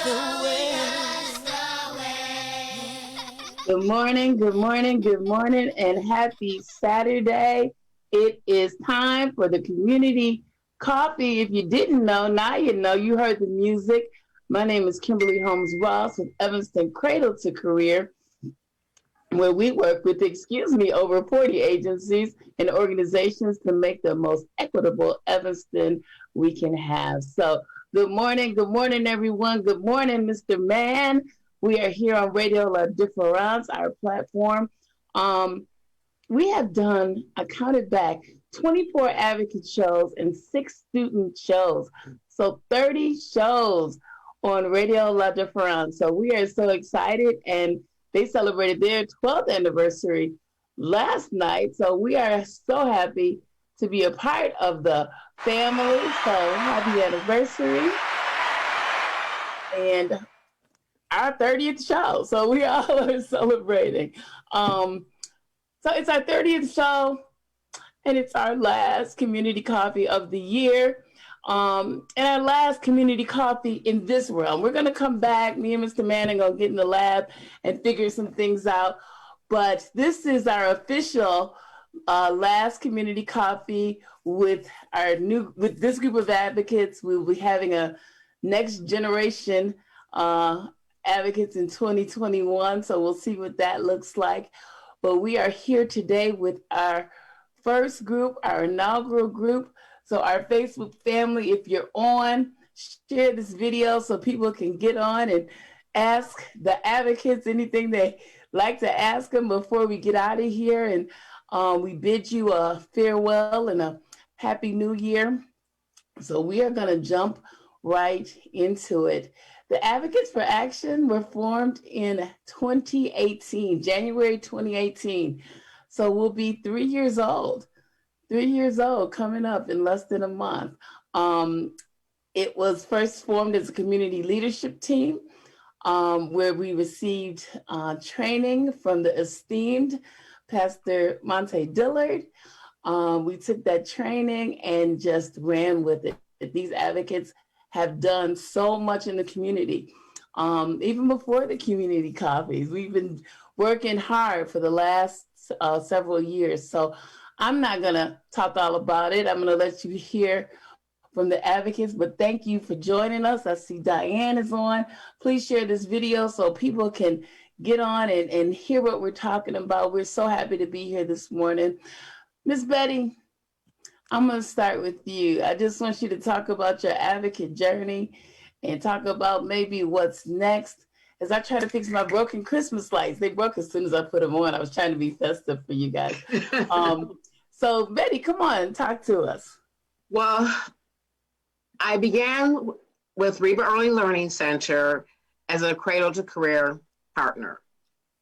the way. Good morning, good morning, good morning, and happy Saturday. It is time for the community coffee. If you didn't know, now you know. You heard the music. My name is Kimberly Holmes Ross with Evanston Cradle to Career, where we work with, over 40 agencies and organizations to make the most equitable Evanston we can have. So, good morning, everyone. Good morning, Mr. Man. We are here on Radio La Difference, our platform. We have done, I counted back, 24 advocate shows and 6 student shows. So 30 shows on Radio La Difference. So we are so excited, and they celebrated their 12th anniversary last night. So we are so happy to be a part of the family. So happy anniversary. And our 30th show. So we all are celebrating. So it's our 30th show, and it's our last community coffee of the year. And our last community coffee in this realm. We're going to come back. Me and Mr. Manning are going to get in the lab and figure some things out. But this is our official last community coffee with with this group of advocates. We'll be having a next generation advocates in 2021. So we'll see what that looks like. But we are here today with our first group, our inaugural group. So our Facebook family, if you're on, share this video so people can get on and ask the advocates anything they like to ask them before we get out of here. And we bid you a farewell and a happy new year. So we are going to jump right into it. The Advocates for Action were formed in 2018, January 2018. So we'll be 3 years old. 3 years old coming up in less than a month. It was first formed as a community leadership team where we received training from the esteemed Pastor Monte Dillard. We took that training and just ran with it. These advocates have done so much in the community. Even before the community coffees, we've been working hard for the last several years. So I'm not gonna talk all about it. I'm gonna let you hear from the advocates, but thank you for joining us. I see Diane is on. Please share this video so people can get on and hear what we're talking about. We're so happy to be here this morning. Miss Betty, I'm going to start with you. I just want you to talk about your advocate journey and talk about maybe what's next. As I try to fix my broken Christmas lights, they broke as soon as I put them on. I was trying to be festive for you guys. So Betty, come on, talk to us. Well, I began with Reba Early Learning Center as a Cradle to Career partner.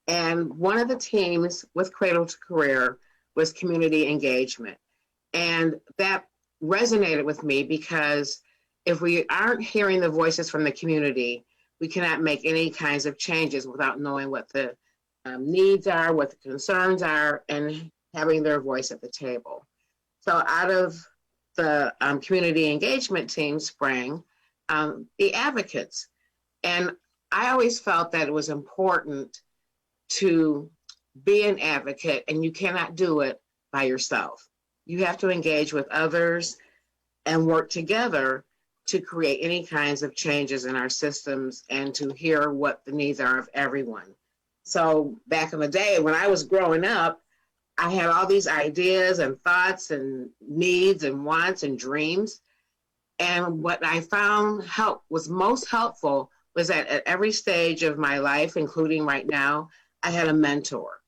And one of the teams with Cradle to Career was community engagement. And that resonated with me because if we aren't hearing the voices from the community, we cannot make any kinds of changes without knowing what the needs are, what the concerns are, and having their voice at the table. So out of the community engagement team sprang the advocates. And I always felt that it was important to be an advocate, and you cannot do it by yourself. You have to engage with others and work together to create any kinds of changes in our systems and to hear what the needs are of everyone. So back in the day when I was growing up, I had all these ideas and thoughts and needs and wants and dreams. And what I found was most helpful was that at every stage of my life, including right now, I had a mentor,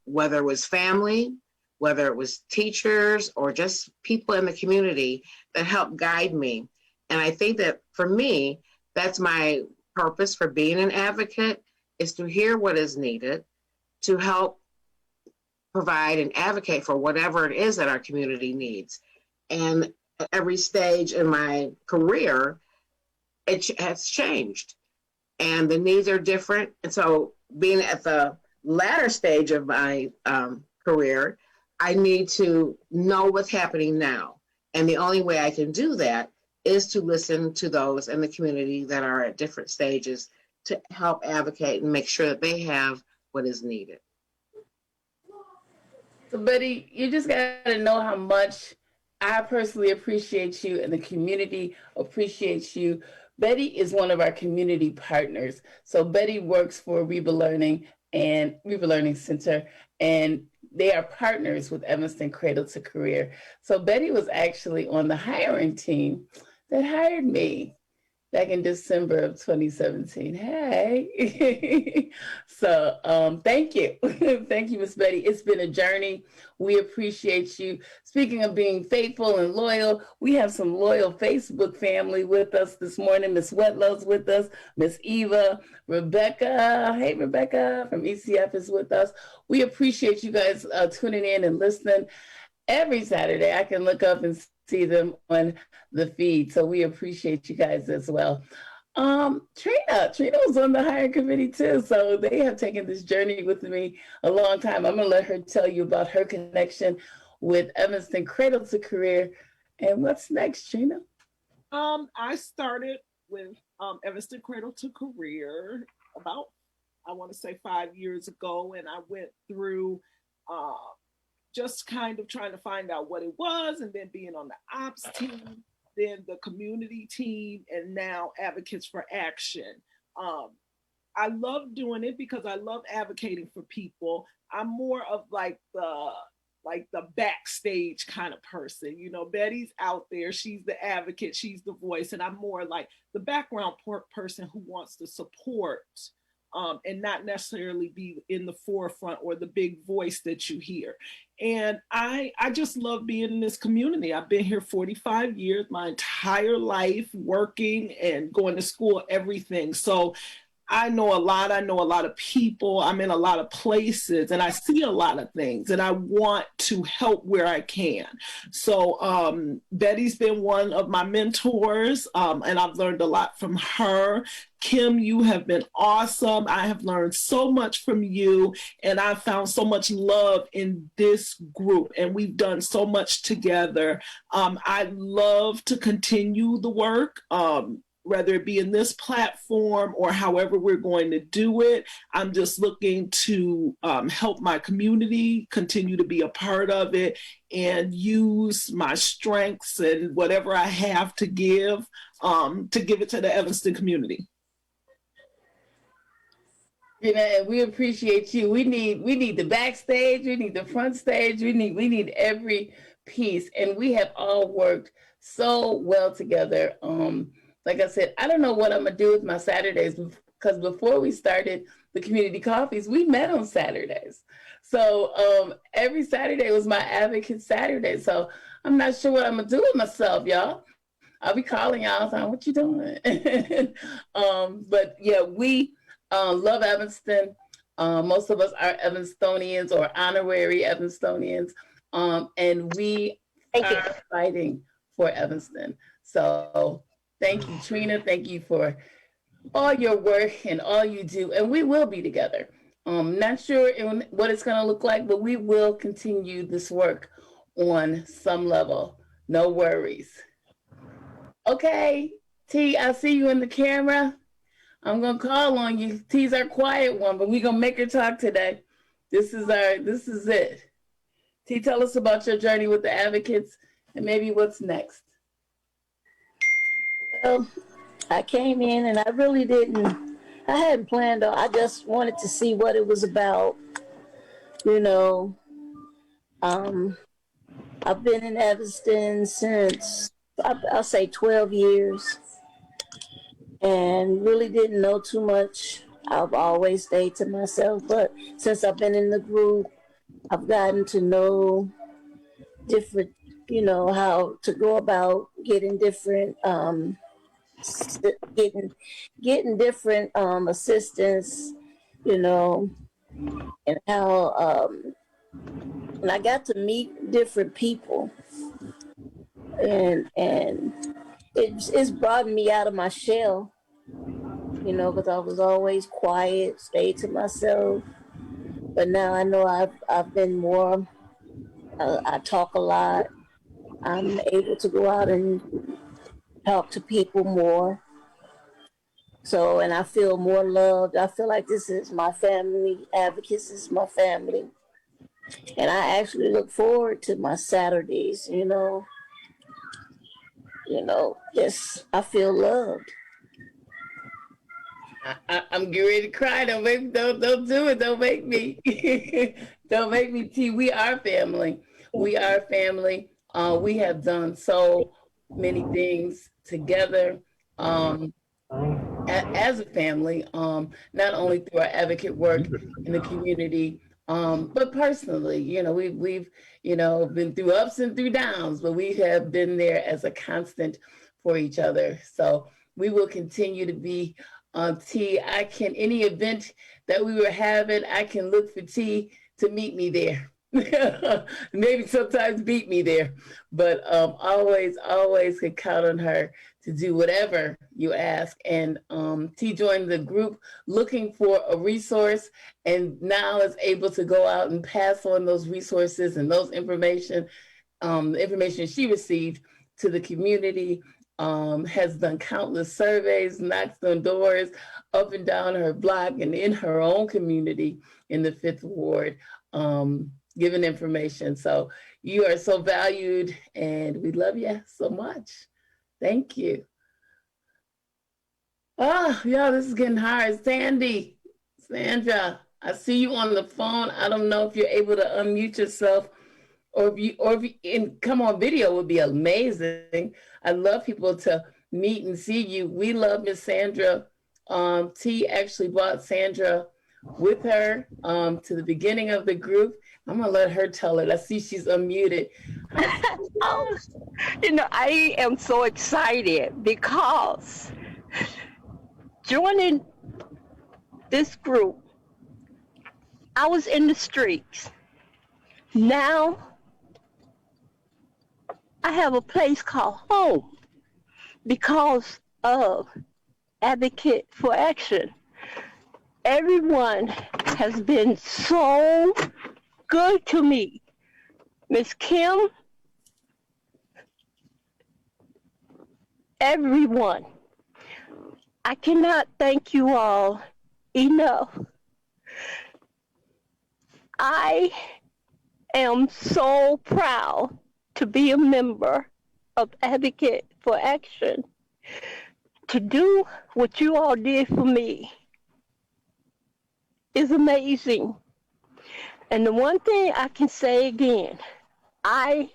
whether it was family, whether it was teachers or just people in the community that helped guide me. And I think that for me, that's my purpose for being an advocate, is to hear what is needed, to help provide and advocate for whatever it is that our community needs. And at every stage in my career, it has changed and the needs are different. And so being at the latter stage of my career, I need to know what's happening now. And the only way I can do that is to listen to those in the community that are at different stages to help advocate and make sure that they have what is needed. So, Betty, you just got to know how much I personally appreciate you and the community appreciates you. Betty is one of our community partners. So, Betty works for Reba Learning and Reba Learning Center, and they are partners with Evanston Cradle to Career. So, Betty was actually on the hiring team that hired me back in December of 2017. Hey. So thank you. Thank you, Miss Betty. It's been a journey. We appreciate you. Speaking of being faithful and loyal, we have some loyal Facebook family with us this morning. Miss Wetlow's with us. Miss Eva, Rebecca. Hey, Rebecca from ECF is with us. We appreciate you guys tuning in and listening. Every Saturday, I can look up and see them on the feed. So we appreciate you guys as well. Trina was on the hiring committee too. So they have taken this journey with me a long time. I'm gonna let her tell you about her connection with Evanston Cradle to Career. And what's next, Trina? I started with Evanston Cradle to Career about, I want to say 5 years ago. And I went through just kind of trying to find out what it was, and then being on the ops team, then the community team, and now Advocates for Action. I love doing it because I love advocating for people. I'm more of like the backstage kind of person. You know, Betty's out there, she's the advocate, she's the voice, and I'm more like the background person who wants to support and not necessarily be in the forefront or the big voice that you hear. And I just love being in this community. I've been here 45 years, my entire life, working and going to school, everything. So I know a lot. I know a lot of people. I'm in a lot of places and I see a lot of things and I want to help where I can. So Betty's been one of my mentors and I've learned a lot from her. Kim, you have been awesome. I have learned so much from you and I found so much love in this group and we've done so much together. I love to continue the work. Whether it be in this platform or however we're going to do it. I'm just looking to help my community, continue to be a part of it, and use my strengths and whatever I have to give it to the Evanston community. You know, we appreciate you. We need the backstage, we need the front stage, we need every piece, and we have all worked so well together. Like I said, I don't know what I'm gonna do with my Saturdays because before we started the community coffees, we met on Saturdays. So every Saturday was my advocate Saturday. So I'm not sure what I'm gonna do with myself, y'all. I'll be calling y'all saying, "What you doing?" But yeah, we love Evanston. Most of us are Evanstonians or honorary Evanstonians, and we are fighting for Evanston. So. Thank you, Trina. Thank you for all your work and all you do. And we will be together. Not sure what it's going to look like, but we will continue this work on some level. No worries. Okay, T, I see you in the camera. I'm going to call on you. T's our quiet one, but we're going to make her talk today. This is it. T, tell us about your journey with the advocates and maybe what's next. Well, I came in and I hadn't planned on, I just wanted to see what it was about. You know, I've been in Evanston since, I'll say 12 years and really didn't know too much. I've always stayed to myself, but since I've been in the group, I've gotten to know different, you know, how to go about getting different, getting different assistance, you know, and how and I got to meet different people, and it's brought me out of my shell, you know, because I was always quiet, stayed to myself, but now I know I've been more. I talk a lot. I'm able to go out and talk to people more. So, and I feel more loved. I feel like this is my family. Advocates is my family. And I actually look forward to my Saturdays, just I feel loved. I'm getting ready to cry. Don't do it. Don't make me. Don't make me. T. We are family. We are family. We have done so many things together as a family. Not only through our advocate work in the community, but personally. We've been through ups and through downs, but we have been there as a constant for each other. So we will continue to be. T, any event that we were having, I can look for T to meet me there. Maybe sometimes beat me there, but always can count on her to do whatever you ask. And T joined the group looking for a resource, and now is able to go out and pass on those resources and those information she received to the community. Has done countless surveys, knocks on doors up and down her block and in her own community in the 5th Ward, giving information. So you are so valued, and we love you so much. Thank you. Oh, yeah, this is getting hard. Sandra, I see you on the phone. I don't know if you're able to unmute yourself, or if you and come on video would be amazing. I love people to meet and see you. We love Miss Sandra. T actually brought Sandra with her to the beginning of the group. I'm gonna let her tell it. I see she's unmuted. I am so excited because joining this group, I was in the streets. Now I have a place called home because of Advocate for Action. Everyone has been so good to me. Miss Kim, everyone. I cannot thank you all enough. I am so proud to be a member of Advocate for Action, to do what you all did for me is amazing. And the one thing I can say again, I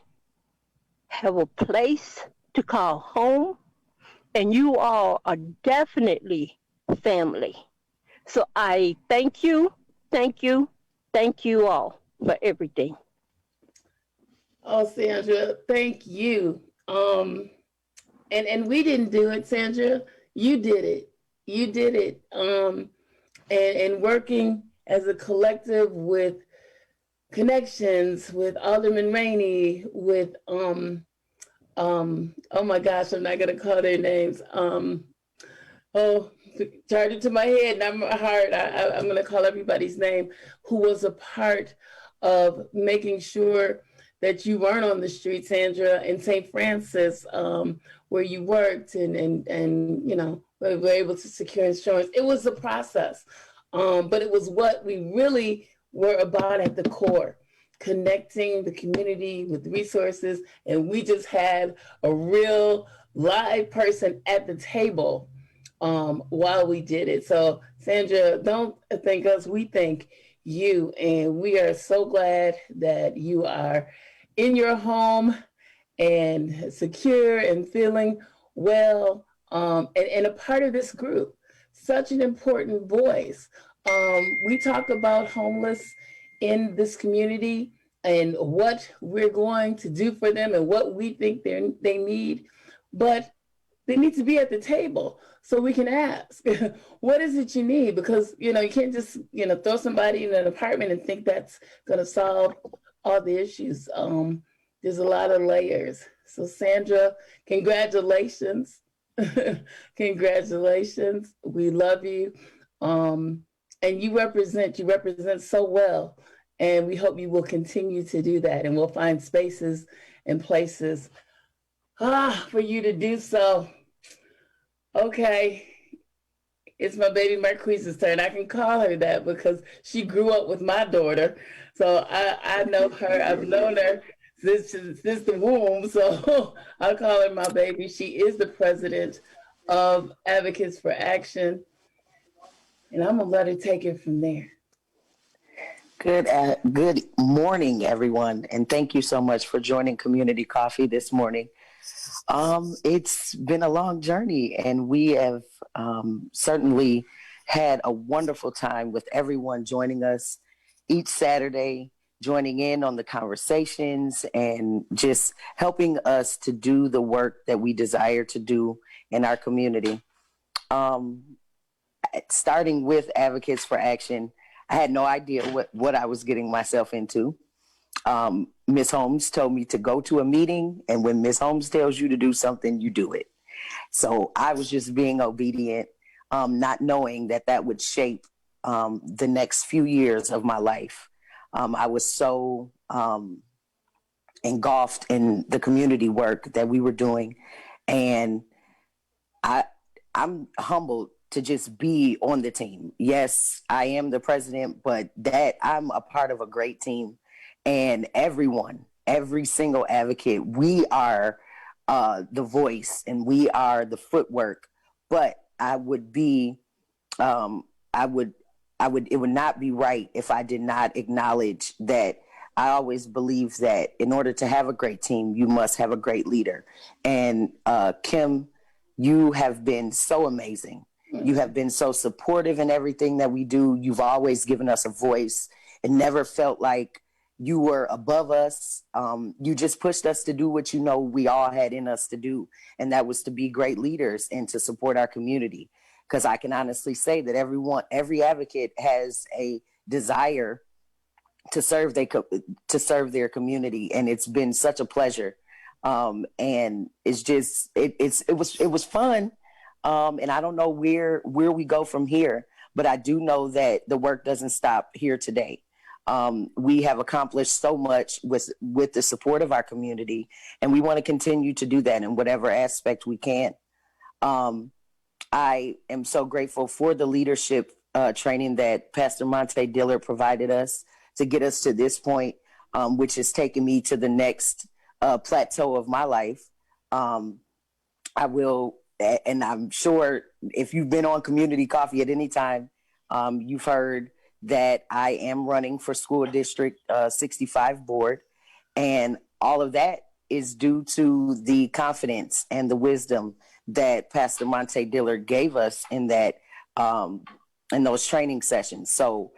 have a place to call home, and you all are definitely family. So I thank you all for everything. Oh, Sandra, thank you. And we didn't do it, Sandra. You did it. You did it. And working as a collective with connections, with Alderman Rainey, with oh my gosh, I'm not gonna call their names. Charged it to my head, not my heart. I'm gonna call everybody's name who was a part of making sure that you weren't on the street, Sandra, in St. Francis, where you worked, and we were able to secure insurance. It was a process, but it was what we really were about at the core, connecting the community with resources, and we just had a real live person at the table while we did it. So, Sandra, don't thank us, we thank you, and we are so glad that you are in your home and secure and feeling well, and a part of this group. Such an important voice. We talk about homeless in this community and what we're going to do for them and what we think they need, but they need to be at the table so we can ask, what is it you need? Because, you can't just, throw somebody in an apartment and think that's going to solve all the issues. There's a lot of layers. So Sandra, congratulations. Congratulations. We love you. And you represent so well. And we hope you will continue to do that. And we'll find spaces and places for you to do so. Okay. It's my baby Marquise's turn. I can call her that because she grew up with my daughter. So I know her. I've known her since the womb. So I'll call her my baby. She is the president of Advocates for Action. And I'm going to let her take it from there. Good morning, everyone. And thank you so much for joining Community Coffee this morning. It's been a long journey, and we have certainly had a wonderful time with everyone joining us each Saturday, joining in on the conversations and just helping us to do the work that we desire to do in our community. Starting with Advocates for Action, I had no idea what I was getting myself into. Ms. Holmes told me to go to a meeting, and when Ms. Holmes tells you to do something, you do it. So I was just being obedient, not knowing that would shape the next few years of my life. I was so engulfed in the community work that we were doing, and I'm humbled to just be on the team. Yes, I am the president, but that I'm a part of a great team. And everyone, every single advocate, we are the voice and we are the footwork. But it would not be right if I did not acknowledge that. I always believe that in order to have a great team, you must have a great leader. And Kim, you have been so amazing. You have been so supportive in everything that we do. You've always given us a voice. It never felt like you were above us. You just pushed us to do what you know we all had in us to do, and that was to be great leaders and to support our community. Because I can honestly say that every advocate has a desire to serve their community, and it's been such a pleasure. And it's just it was fun. And I don't know where we go from here, but I do know that the work doesn't stop here today. We have accomplished so much with the support of our community, and we want to continue to do that in whatever aspect we can. I am so grateful for the leadership training that Pastor Monte Dillard provided us to get us to this point, which has taken me to the next plateau of my life. I will. And I'm sure if you've been on Community Coffee at any time, you've heard that I am running for School District 65 board. And all of that is due to the confidence and the wisdom that Pastor Monte Dillard gave us in those training sessions. So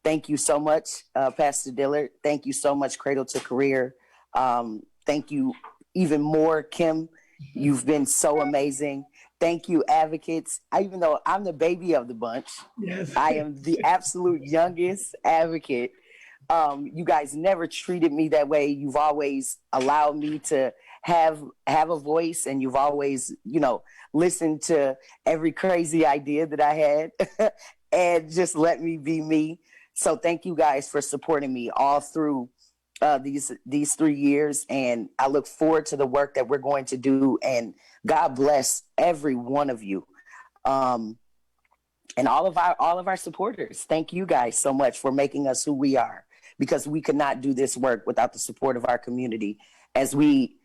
thank you so much, Pastor Dillard. Thank you so much, Cradle to Career. Thank you even more, Kim. You've been so amazing. Thank you, advocates. Even though I'm the baby of the bunch, yes. I am the absolute youngest advocate. You guys never treated me that way. You've always allowed me to have a voice, and you've always, listened to every crazy idea that I had and just let me be me. So thank you guys for supporting me all through these 3 years, and I look forward to the work that we're going to do, and God bless every one of you, and all of our supporters. Thank you guys so much for making us who we are, because we could not do this work without the support of our community. As we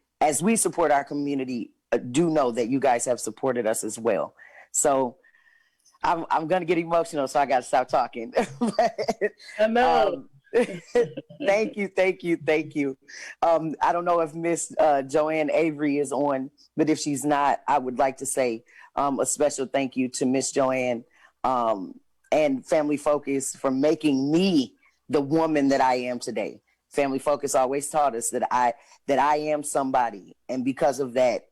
support our community, do know that you guys have supported us as well. So I'm gonna get emotional, so I gotta stop talking. I know. Thank you. I don't know if Miss Joanne Avery is on, but if she's not, I would like to say a special thank you to Miss Joanne and Family Focus for making me the woman that I am today. Family Focus always taught us that I am somebody, and because of that,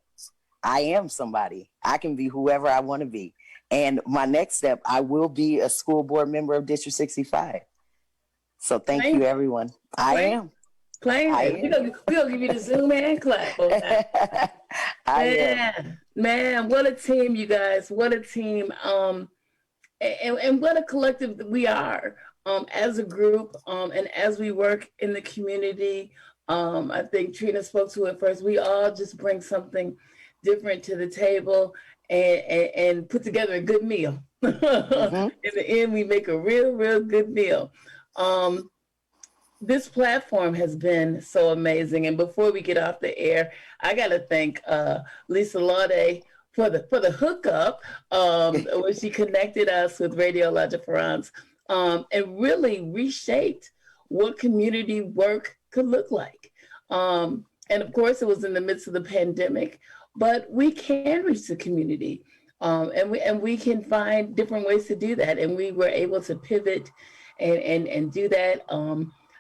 I am somebody. I can be whoever I want to be. And my next step, I will be a school board member of District 65. So thank you, everyone. I am. We're gonna give you the Zoom and clap. I am. Man, what a team, you guys. What a team. And what a collective we are as a group, and as we work in the community. I think Trina spoke to it first. We all just bring something different to the table and put together a good meal. Mhm. In the end, we make a real good meal. This platform has been so amazing. And before we get off the air, I got to thank Lisa Laude for the hookup when she connected us with Radio La Différence and really reshaped what community work could look like. And of course, it was in the midst of the pandemic, but we can reach the community. And we can find different ways to do that. And we were able to pivot and do that.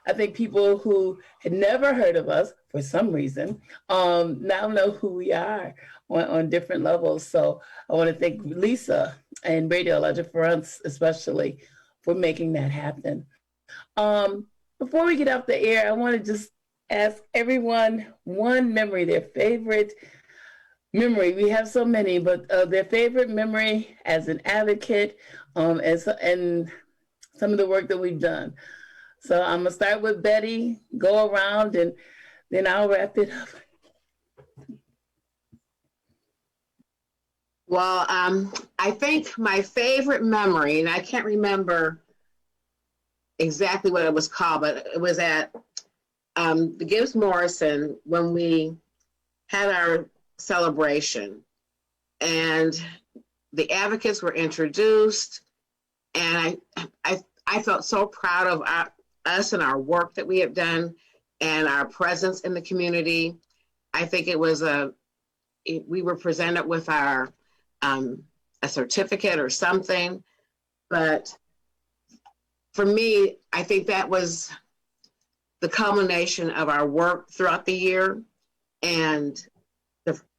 I think people who had never heard of us for some reason now know who we are on different levels. So I want to thank Lisa and Radio La Différence especially for making that happen. Before we get off the air, I want to just ask everyone one memory, their favorite memory. We have so many, but their favorite memory as an advocate and some of the work that we've done. So I'm gonna start with Betty, go around, and then I'll wrap it up. Well, I think my favorite memory, and I can't remember exactly what it was called, but it was at the Gibbs Morrison when we had our celebration, and the advocates were introduced, and I felt so proud of us and our work that we have done and our presence in the community. I think it was we were presented with our a certificate or something, but for me, I think that was the culmination of our work throughout the year, and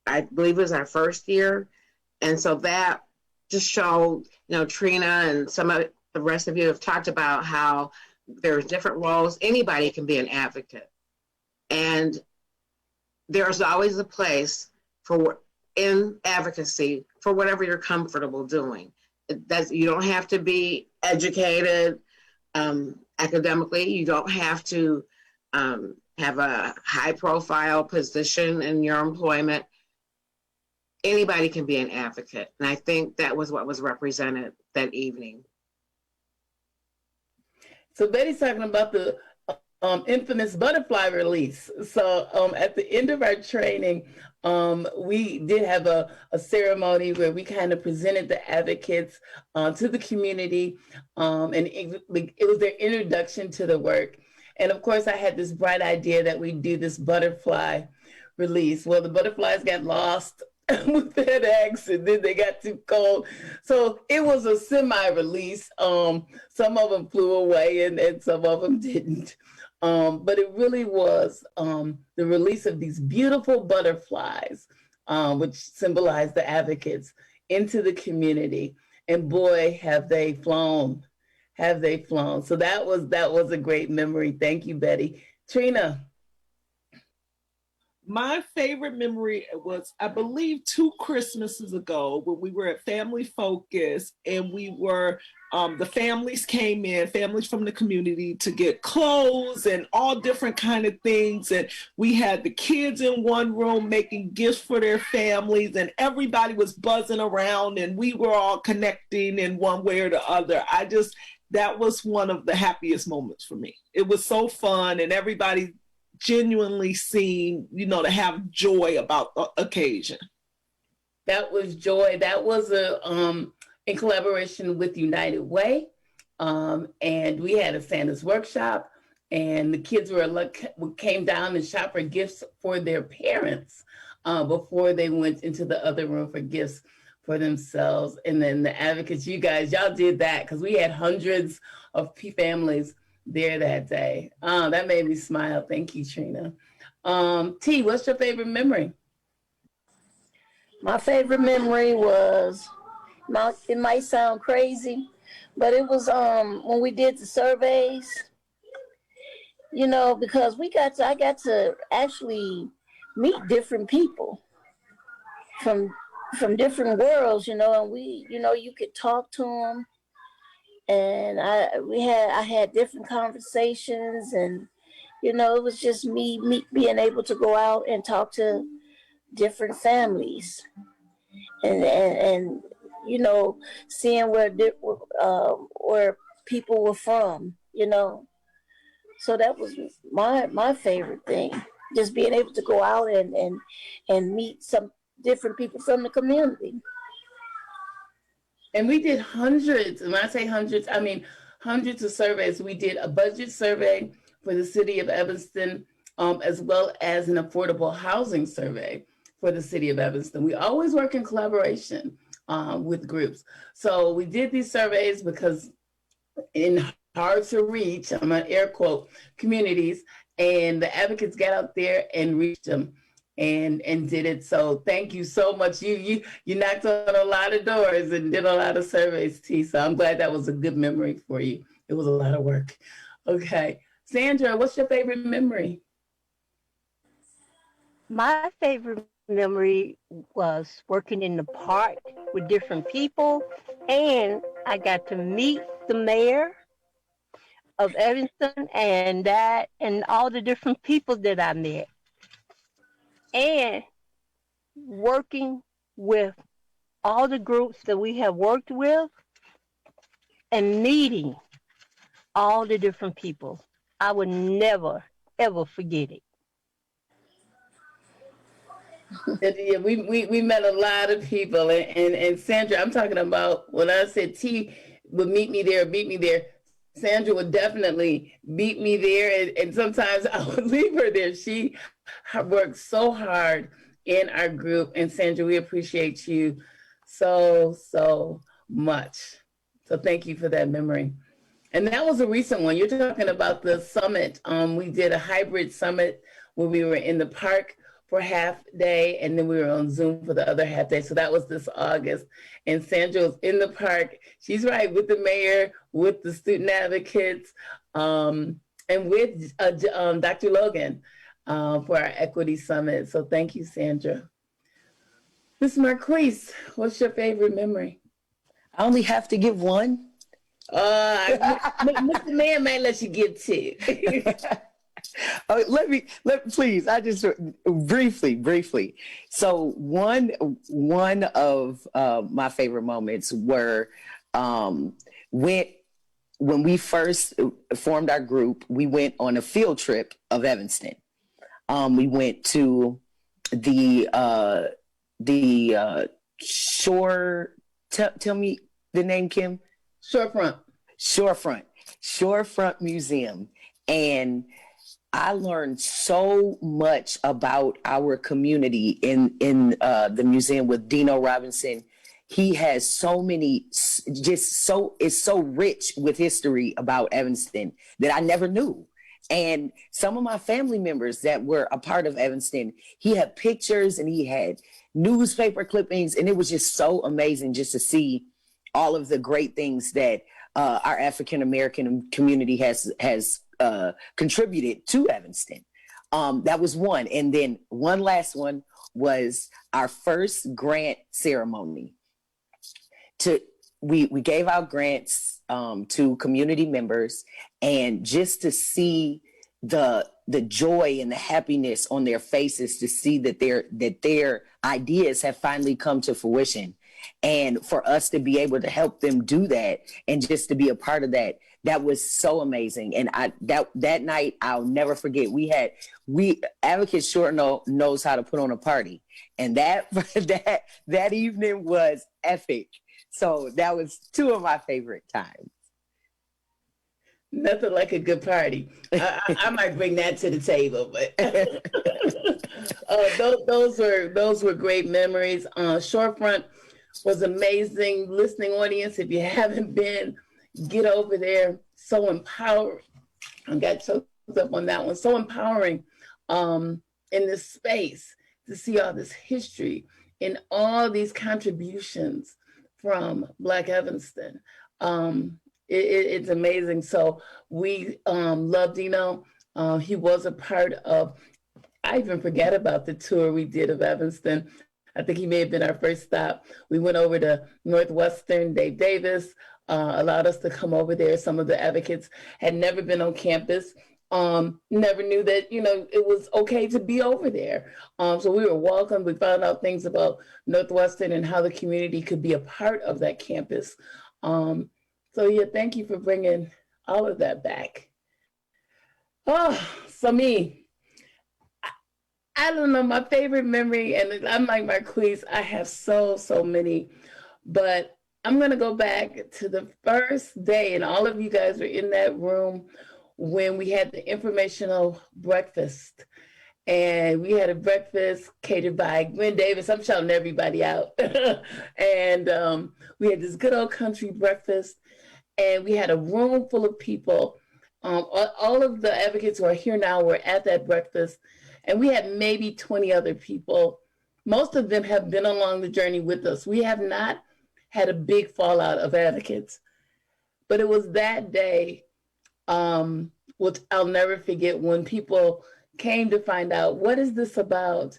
I believe it was our first year, and so that just showed, Trina and some of the rest of you have talked about how there's different roles. Anybody can be an advocate, and there's always a place in advocacy for whatever you're comfortable doing. You don't have to be educated academically. You don't have to have a high-profile position in your employment. Anybody can be an advocate, and I think that was what was represented that evening. So Betty's talking about the infamous butterfly release. So at the end of our training, we did have a ceremony where we kind of presented the advocates to the community, and it was their introduction to the work. And of course, I had this bright idea that we do this butterfly release. Well, the butterflies got lost with FedEx, and then they got too cold. So it was a semi-release. Some of them flew away and some of them didn't. But it really was the release of these beautiful butterflies, which symbolize the advocates, into the community. And boy, have they flown. Have they flown. So that was a great memory. Thank you, Betty. Trina. My favorite memory was, I believe, 2 Christmases ago when we were at Family Focus, and we were, the families came in, families from the community, to get clothes and all different kind of things. And we had the kids in one room making gifts for their families, and everybody was buzzing around, and we were all connecting in one way or the other. That was one of the happiest moments for me. It was so fun, and everybody genuinely seemed, to have joy about the occasion. That was joy. That was in collaboration with United Way, and we had a Santa's workshop, and the kids came down and shopped for gifts for their parents before they went into the other room for gifts for themselves. And then the advocates, y'all did that, because we had hundreds of families there that day. That made me smile. Thank you, Trina. T, what's your favorite memory? My favorite memory was, it might sound crazy, but it was when we did the surveys, because I got to actually meet different people from different worlds, and you could talk to them. And I had different conversations, and You know, it was just me being able to go out and talk to different families and you know, seeing where people were from, you know. So that was my favorite thing, just being able to go out and meet some different people from the community. And we did hundreds, and when I say hundreds, I mean hundreds of surveys. We did a budget survey for the city of Evanston, as well as an affordable housing survey for the city of Evanston. We always work in collaboration with groups. So we did these surveys because in hard to reach, I'm an air quote, communities, and the advocates got out there and reached them and did it. So thank you so much. You knocked on a lot of doors and did a lot of surveys, T. So I'm glad that was a good memory for you. It was a lot of work. Okay. Sandra, what's your favorite memory? My favorite memory was working in the park with different people, and I got to meet the mayor of Evanston and all the different people that I met, and working with all the groups that we have worked with and meeting all the different people. I would never, ever forget it. Yeah, we met a lot of people, and Sandra, I'm talking about when I said T would meet me there, Sandra would definitely meet me there, and sometimes I would leave her there. She worked so hard in our group, and Sandra, we appreciate you so much. So thank you for that memory. And that was a recent one. You're talking about the summit. We did a hybrid summit where we were in the park for half day, and then we were on Zoom for the other half day. So that was this August. And Sandra was in the park. She's right, with the mayor, with the student advocates, and with Dr. Logan for our equity summit. So thank you, Sandra. Ms. Marquise, what's your favorite memory? I only have to give one. Mr. Man may let you give two. Please. I just briefly. So one of my favorite moments were when we first formed our group. We went on a field trip of Evanston. We went to the shore. Tell me the name, Kim. Shorefront Museum. And I learned so much about our community in the museum with Dino Robinson. He has so many, it's so rich with history about Evanston that I never knew. And some of my family members that were a part of Evanston, he had pictures and he had newspaper clippings, and it was just so amazing just to see all of the great things that our African American community has contributed to Evanston. That was one. And then one last one was our first grant ceremony. We gave out grants to community members, and just to see the joy and the happiness on their faces to see that their ideas have finally come to fruition. And for us to be able to help them do that and just to be a part of that, that was so amazing. And that night, I'll never forget. Advocates sure knows how to put on a party. And that evening was epic. So that was two of my favorite times. Nothing like a good party. I might bring that to the table, but those were great memories. Shorefront was amazing. Listening audience, if you haven't been, get over there. So empowering. I got choked up on that one. So empowering in this space to see all this history and all these contributions from Black Evanston. It's amazing. So we love Dino. He was a part of, I even forget about the tour we did of Evanston. I think he may have been our first stop. We went over to Northwestern. Dave Davis allowed us to come over there. Some of the advocates had never been on campus. Never knew that, it was okay to be over there. So we were welcome. We found out things about Northwestern and how the community could be a part of that campus. So yeah, thank you for bringing all of that back. Oh, so me, I don't know, my favorite memory, and I'm like Marquise, I have so many, but I'm gonna go back to the first day, and all of you guys were in that room when we had the informational breakfast. And we had a breakfast catered by Gwen Davis. I'm shouting everybody out. And we had this good old country breakfast, and we had a room full of people. All of the advocates who are here now were at that breakfast, and we had maybe 20 other people. Most of them have been along the journey with us. We have not had a big fallout of advocates, but it was that day, which I'll never forget, when people came to find out, what is this about?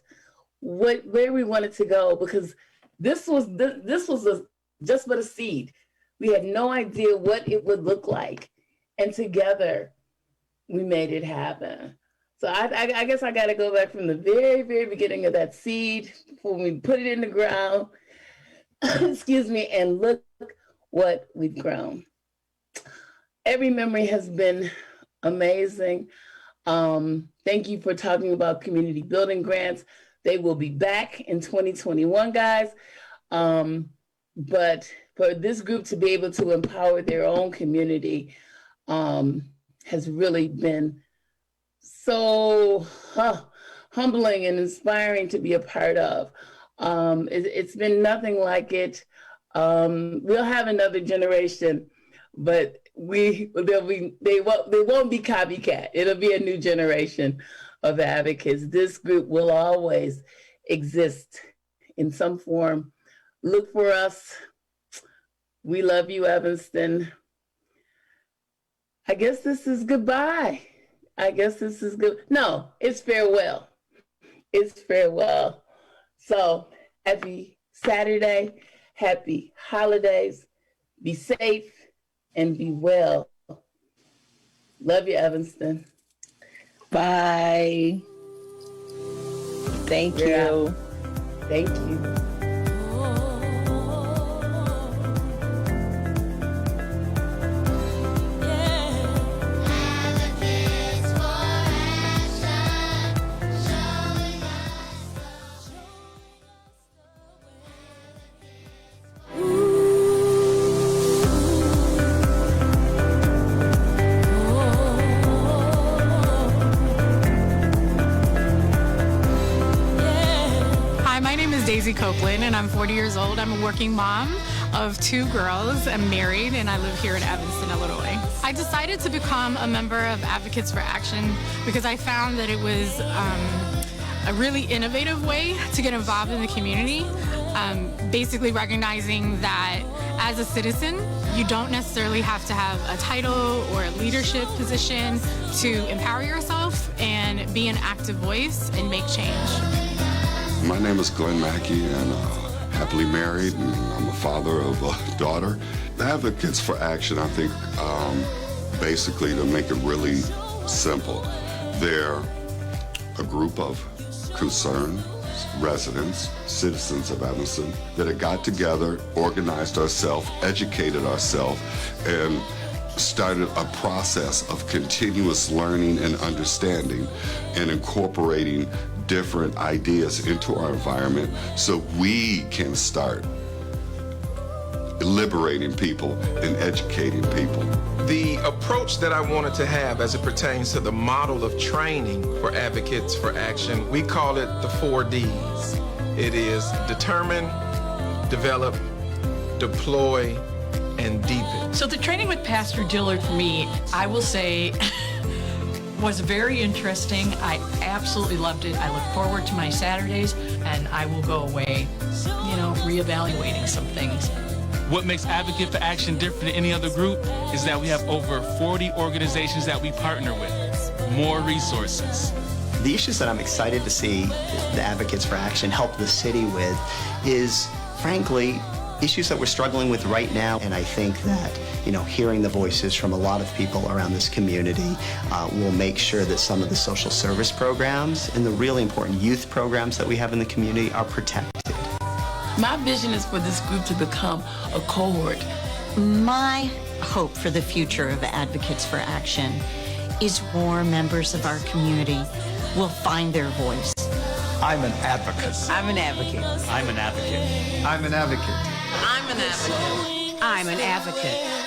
Where we wanted to go, because this was just but a seed. We had no idea what it would look like. And together we made it happen. So I guess I got to go back from the very, very beginning of that seed when we put it in the ground, excuse me, and look what we've grown. Every memory has been amazing. Thank you for talking about community building grants. They will be back in 2021, guys. But for this group to be able to empower their own community has really been so humbling and inspiring to be a part of. It's been nothing like it. We'll have another generation, but they won't be copycat. It'll be a new generation of advocates. This group will always exist in some form. Look for us. We love you, Evanston. I guess this is goodbye. I guess this is good. No, it's farewell. It's farewell. So happy Saturday, happy holidays, be safe and be well. Love you, Evanston. Bye. Thank you. Thank you. Daisy Copeland, and I'm 40 years old. I'm a working mom of 2 girls. I'm married, and I live here in Evanston, Illinois. I decided to become a member of Advocates for Action because I found that it was a really innovative way to get involved in the community. Basically recognizing that as a citizen, you don't necessarily have to have a title or a leadership position to empower yourself and be an active voice and make change. My name is Glenn Mackey, and happily married, and I'm a father of a daughter. The Advocates for Action, I think, basically, to make it really simple, they're a group of concerned residents, citizens of Evanston, that have got together, organized ourselves, educated ourselves, and started a process of continuous learning and understanding and incorporating different ideas into our environment so we can start liberating people and educating people. The approach that I wanted to have as it pertains to the model of training for Advocates for Action, we call it the 4 Ds. It is determine, develop, deploy, and deepen. So the training with Pastor Dillard for me, I will say, was very interesting. I absolutely loved it. I look forward to my Saturdays, and I will go away, reevaluating some things. What makes Advocate for Action different than any other group is that we have over 40 organizations that we partner with, more resources. The issues that I'm excited to see the Advocates for Action help the city with is, frankly, issues that we're struggling with right now. And I think that, hearing the voices from a lot of people around this community will make sure that some of the social service programs and the really important youth programs that we have in the community are protected. My vision is for this group to become a cohort. My hope for the future of Advocates for Action is more members of our community will find their voice. I'm an advocate. I'm an advocate. I'm an advocate. I'm an advocate. I'm an advocate. I'm an advocate.